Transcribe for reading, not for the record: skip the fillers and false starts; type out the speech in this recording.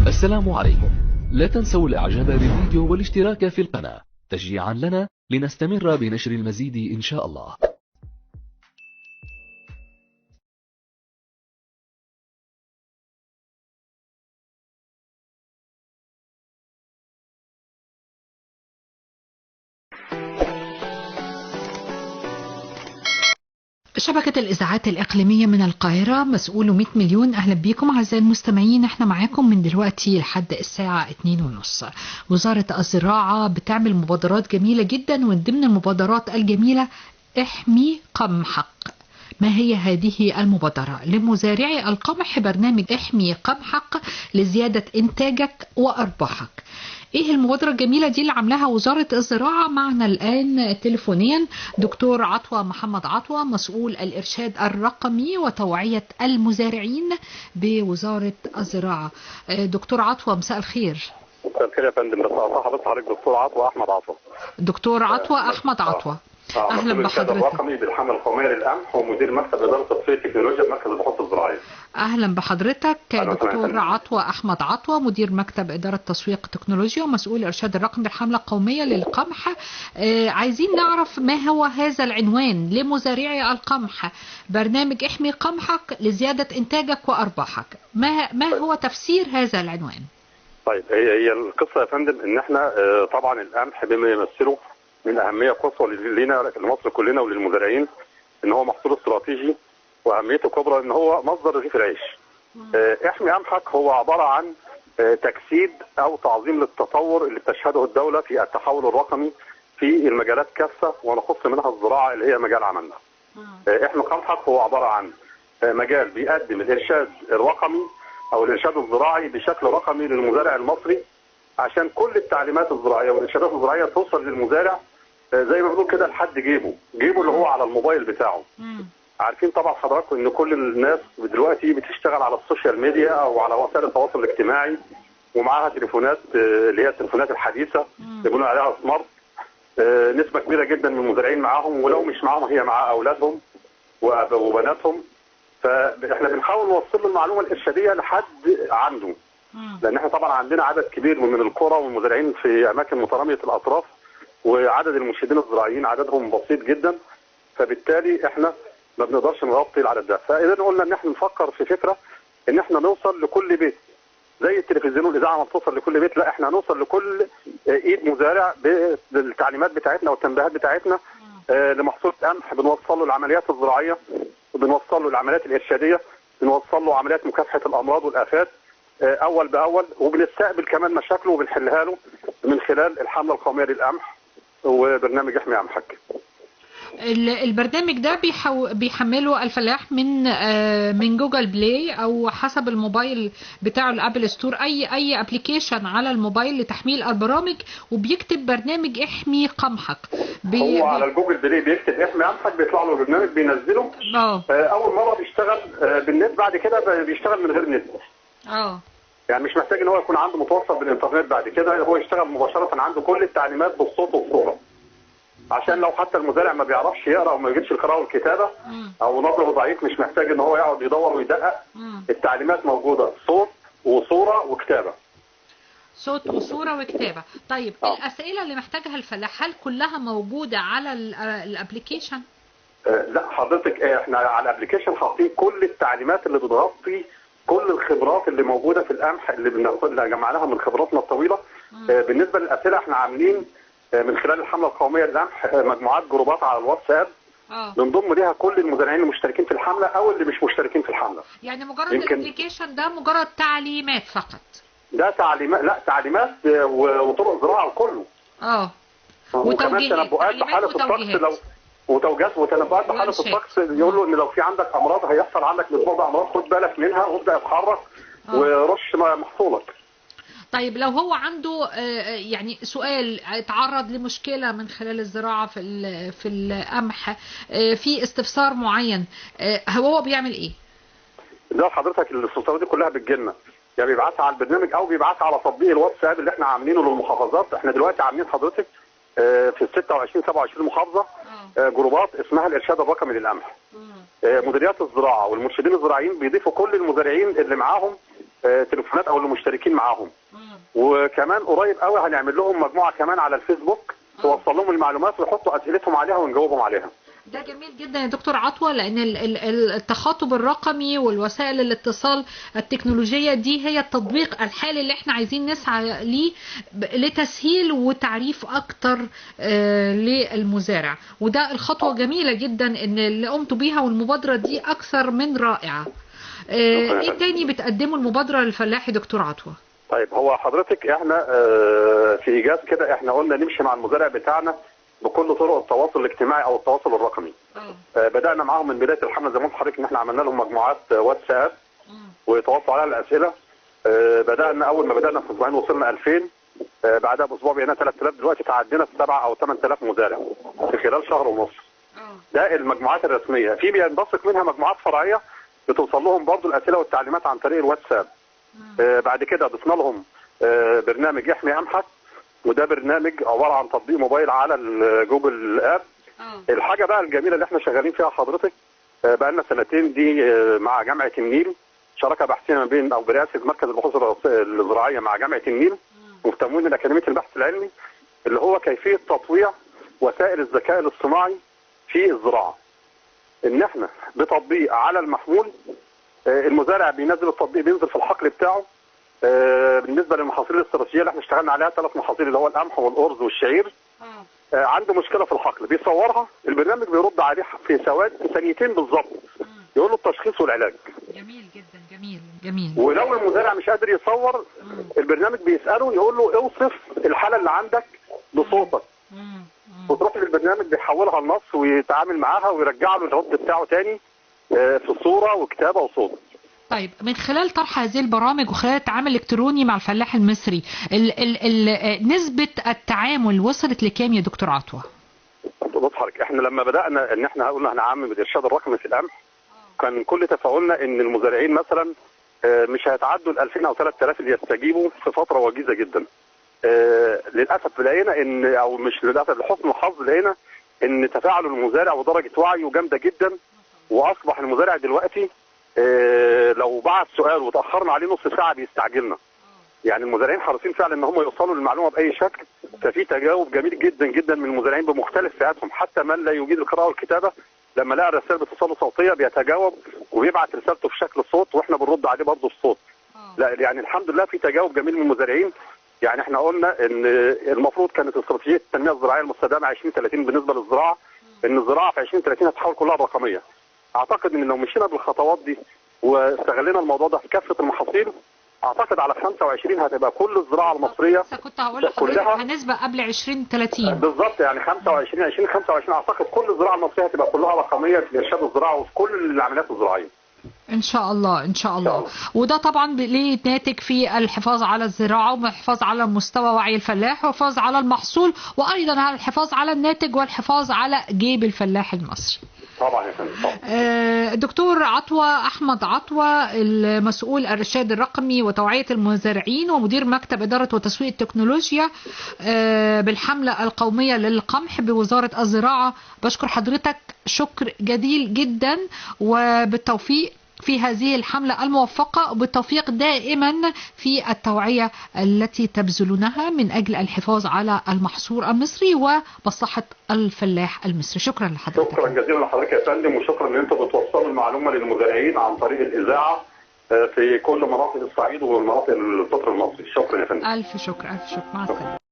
السلام عليكم. لا تنسوا الاعجاب بالفيديو والاشتراك في القناة تشجيعا لنا لنستمر بنشر المزيد ان شاء الله. شبكة الإذاعات الإقليمية من القاهرة مسؤول 100 مليون. أهلا بكم أعزائي المستمعين، احنا معاكم من دلوقتي لحد الساعة 2:30. وزارة الزراعة بتعمل مبادرات جميلة جدا، ومن ضمن المبادرات الجميلة احمي قمحك. ما هي هذه المبادرة؟ لمزارعي القمح برنامج احمي قمحك لزيادة إنتاجك وأرباحك. ايه المبادرة الجميلة دي اللي عاملاها وزارة الزراعة؟ معنا الآن تليفونيا دكتور عطوة محمد عطوة، مسؤول الإرشاد الرقمي وتوعية المزارعين بوزارة الزراعة. دكتور عطوة مساء الخير. مساء الخير يا فندم. بس حضرتك دكتور عطوة أحمد عطوة. دكتور عطوة أحمد عطوة. اهلا بحضرتك. الرقمي بالحمله القوميه للقمح ومدير مكتب اداره تطوير التكنولوجيا بمركز البحوث الزراعيه. اهلا بحضرتك دكتور عطوة احمد عطوة، مدير مكتب اداره تسويق التكنولوجيا ومسؤول الارشاد الرقمي بالحمله القوميه للقمح. عايزين نعرف ما هو هذا العنوان لمزارعي القمح، برنامج احمي قمحك لزياده انتاجك وارباحك. ما هو تفسير هذا العنوان؟ طيب، هي القصه يا فندم ان احنا طبعا القمح بما يمثله من اهميه قصوى لنا لمصر كلنا وللمزارعين، ان هو محصول استراتيجي واهميته كبرى ان هو مصدر رغيف العيش. احمي قمحك هو عباره عن تجسيد او تعظيم للتطور اللي بتشهده الدوله في التحول الرقمي في المجالات كافه، ونخص منها الزراعه اللي هي مجال عملنا. احمي قمحك هو عباره عن مجال بيقدم الارشاد الرقمي او الارشاد الزراعي بشكل رقمي للمزارع المصري، عشان كل التعليمات الزراعيه والارشادات الزراعيه توصل للمزارع زي ما بنقول كده لحد جيبه اللي هو على الموبايل بتاعه. عارفين طبعا حضراتكم ان كل الناس دلوقتي بتشتغل على السوشيال ميديا او على وسائل التواصل الاجتماعي، ومعاها تليفونات اللي هي التليفونات الحديثه اللي بيقولوا عليها سمارت. نسبه كبيره جدا من المزارعين معاهم، ولو مش معاهم هي مع اولادهم وبناتهم. فاحنا بنحاول نوصل له المعلومه الارشاديه لحد عنده، لان احنا طبعا عندنا عدد كبير من القرى والمزارعين في اماكن متراميه الاطراف، وعدد المرشدين الزراعيين عددهم بسيط جدا، فبالتالي احنا ما بنقدرش نغطي العدد ده. فاذا قلنا ان احنا نفكر في فكره ان احنا نوصل لكل بيت زي التلفزيون والاذاعه ما بتوصل لكل بيت، لا احنا هنوصل لكل ايد مزارع بالتعليمات بتاعتنا والتنبيهات بتاعتنا لمحصول قمح. بنوصل له العمليات الزراعيه، وبنوصل له العمليات الارشاديه، بنوصل له عمليات مكافحه الامراض والافات اول باول، وبنستقبل كمان مشاكله وبنحلها له من خلال الحمله القوميه للقمح وبرنامج احمي قمحك. البرنامج ده بيحمله الفلاح من جوجل بلاي او حسب الموبايل بتاعه الابل ستور، اي ابلكيشن على الموبايل لتحميل البرامج، وبيكتب برنامج احمي قمحك. هو على الجوجل بلاي بيكتب احمي قمحك، بيطلع له البرنامج بينزله. اول مره بيشتغل بالنت، بعد كده بيشتغل من غير نت. يعني مش محتاج ان هو يكون عنده متوصل بالانترنت، بعد كده هو يشتغل مباشره عنده كل التعليمات بالصوت والصوره، عشان لو حتى المزارع ما بيعرفش يقرا او ما يجيبش القراءه والكتابه او نظره ضعيف، مش محتاج ان هو يقعد يدور ويدقق. التعليمات موجوده صوت وصوره وكتابه. صوت وصوره وكتابه. طيب الاسئله اللي محتاجها الفلاح هل كلها موجوده على الابلكيشن؟ لا حضرتك، احنا على الابلكيشن حاطين كل التعليمات اللي بتغطي كل الخبرات اللي موجوده في القمح اللي جمعناها من خبراتنا الطويله. بالنسبه للاسئله احنا عاملين من خلال الحمله القوميه للقمح مجموعات جروبات على الواتساب بنضم ليها كل المزارعين المشتركين في الحمله او اللي مش مشتركين في الحمله. يعني مجرد الابلكيشن ده مجرد تعليمات فقط؟ ده تعليمات، لا تعليمات وطرق زراعه وكله. وكمان تنبؤات بحاله الطقس، وتوجيهات وتنبؤات بحاله الطقس، يقول له ان لو في عندك امراض هيحصل عندك الاسبوع ده امراض، خد بالك منها وابدا اتحرك ورش محصولك. طيب لو هو عنده يعني سؤال اتعرض لمشكله من خلال الزراعه في القمح، في استفسار معين، هو بيعمل ايه؟ ده حضرتك الاستفسارات دي كلها بتجيلنا، يعني بيبعتها على البرنامج او بيبعتها على تطبيق الواتساب اللي احنا عاملينه للمحافظات. احنا دلوقتي عاملين حضرتك في 26 27 محافظه جروبات اسمها الارشاد الرقمي للقمح. مديريات الزراعه والمرشدين الزراعيين بيضيفوا كل المزارعين اللي معاهم تليفونات او المشتركين معاهم. وكمان قريب قوي هنعمل لهم مجموعه كمان على الفيسبوك توصل لهم المعلومات ويحطوا اسئلتهم عليها ونجاوبهم عليها. ده جميل جدا يا دكتور عطوة، لأن التخاطب الرقمي والوسائل الاتصال التكنولوجية دي هي التطبيق الحالي اللي احنا عايزين نسعى ليه لتسهيل وتعريف أكتر للمزارع، وده الخطوة جميلة جدا إن اللي قمتوا بيها، والمبادرة دي أكثر من رائعة. إيه تاني بتقدموا المبادرة للفلاح يا دكتور عطوة؟ طيب هو حضرتك احنا في إيجاز كده احنا قلنا نمشي مع المزارع بتاعنا بكل طرق التواصل الاجتماعي او التواصل الرقمي. بدانا معاهم من بدايه الحمله زي ما قلت لحضرتك ان احنا عملنا لهم مجموعات واتساب ويتواصلوا على الاسئله. بدانا اول ما بدانا في اسبوعين وصلنا 2000، بعدها باسبوع بقينا 3000، دلوقتي تعدينا 7 او 8000 مزارع في خلال شهر ونص. ده المجموعات الرسميه، في بينبثق منها مجموعات فرعيه بتوصل لهم برضو الاسئله والتعليمات عن طريق الواتساب. بعد كده ضفنا لهم برنامج يحمي قمحك، وده برنامج عباره عن تطبيق موبايل على جوجل اب. الحاجه بقى الجميله اللي احنا شغالين فيها حضرتك بقى لنا سنتين دي مع جامعه النيل، شراكه بحثيه ما بين او برئاسه مركز البحوث الزراعيه مع جامعه النيل وتمويل من اكاديميه البحث العلمي، اللي هو كيفيه تطويع وسائل الذكاء الاصطناعي في الزراعه. ان احنا بتطبيق على المحمول، المزارع بينزل التطبيق بينزل في الحقل بتاعه. بالنسبه للمحاصيل الاستراتيجيه اللي احنا اشتغلنا عليها 3 محاصيل اللي هو القمح والارز والشعير، عنده مشكله في الحقل بيصورها، البرنامج بيرد عليه في ثانيتين بالظبط، يقول له التشخيص والعلاج. جميل جدا، جميل جميل. ولو المزارع مش قادر يصور، البرنامج بيساله يقول له اوصف الحاله اللي عندك بصوتك، وتروح للبرنامج بيحولها لنص ويتعامل معاها ويرجع له الرد بتاعه تاني في صوره وكتابه وصوت. طيب من خلال طرح هذه البرامج وخلال التعامل الالكتروني مع الفلاح المصري، نسبة التعامل وصلت لكام يا دكتور عطوة؟ بص حضرتك، احنا لما بدأنا ان احنا قلنا هنعمم الارشاد الرقمي في القمح، كان كل تفاؤلنا ان المزارعين مثلا مش هيتعدوا ال 2000 او 3000 اللي يستجيبوا في فترة وجيزة جدا. للاسف لقينا ان، او مش للاسف، لحسن الحظ لقينا ان تفاعل المزارع ودرجة وعيه جامدة جدا، واصبح المزارع دلوقتي لو بعت سؤال وتاخرنا عليه نص ساعه بيستعجلنا. يعني المزارعين حريصين فعلا ان هم يوصلوا للمعلومه باي شكل، ففي تجاوب جميل جدا جدا من المزارعين بمختلف فئاتهم، حتى من لا يجيد القراءه والكتابه لما لقى الرسائل بتصل صوتيه بيتجاوب وبيبعت رسالته في شكل صوت واحنا بنرد عليه برضه بصوت. لا يعني الحمد لله في تجاوب جميل من المزارعين. يعني احنا قلنا ان المفروض كانت استراتيجيه التنميه الزراعيه المستدامه 2030 بالنسبه للزراعه، ان الزراعه في 2030 هتتحول كلها الرقميه. اعتقد ان لو مشينا بالخطوات دي واستغلينا الموضوع ده في كافه المحاصيل، اعتقد على 25 هتبقى كل الزراعه المصريه كنت هقول لحضرتك هنسبة قبل 2030 بالظبط. يعني 2025 اعتقد كل الزراعه المصريه هتبقى كلها رقميه في ارشاد الزراعه وفي كل العمليات الزراعيه. ان شاء الله ان شاء الله. وده طبعا ليه ناتج في الحفاظ على الزراعه والحفاظ على مستوى وعي الفلاح والحفاظ على المحصول، وايضا على الحفاظ على الناتج والحفاظ على جيب الفلاح المصري. طبعا يا فندم. الدكتور عطوة أحمد عطوة، المسؤول الإرشاد الرقمي وتوعية المزارعين ومدير مكتب إدارة وتسويق التكنولوجيا بالحملة القومية للقمح بوزارة الزراعة، بشكر حضرتك شكر جزيل جدا، وبالتوفيق في هذه الحملة الموفقة، وبالتوفيق دائما في التوعية التي تبذلونها من أجل الحفاظ على المحصول المصري ومصلحة الفلاح المصري. شكرا لحضرتك. شكرا جزيلا لحضرتك يا فندم، وشكرا ان انتم بتوصلوا المعلومة للمزارعين عن طريق الإذاعة في كل مناطق الصعيد ومناطق القطر المصري. شكرا يا فندم. ألف شكر، ألف شكر، مع السلامة.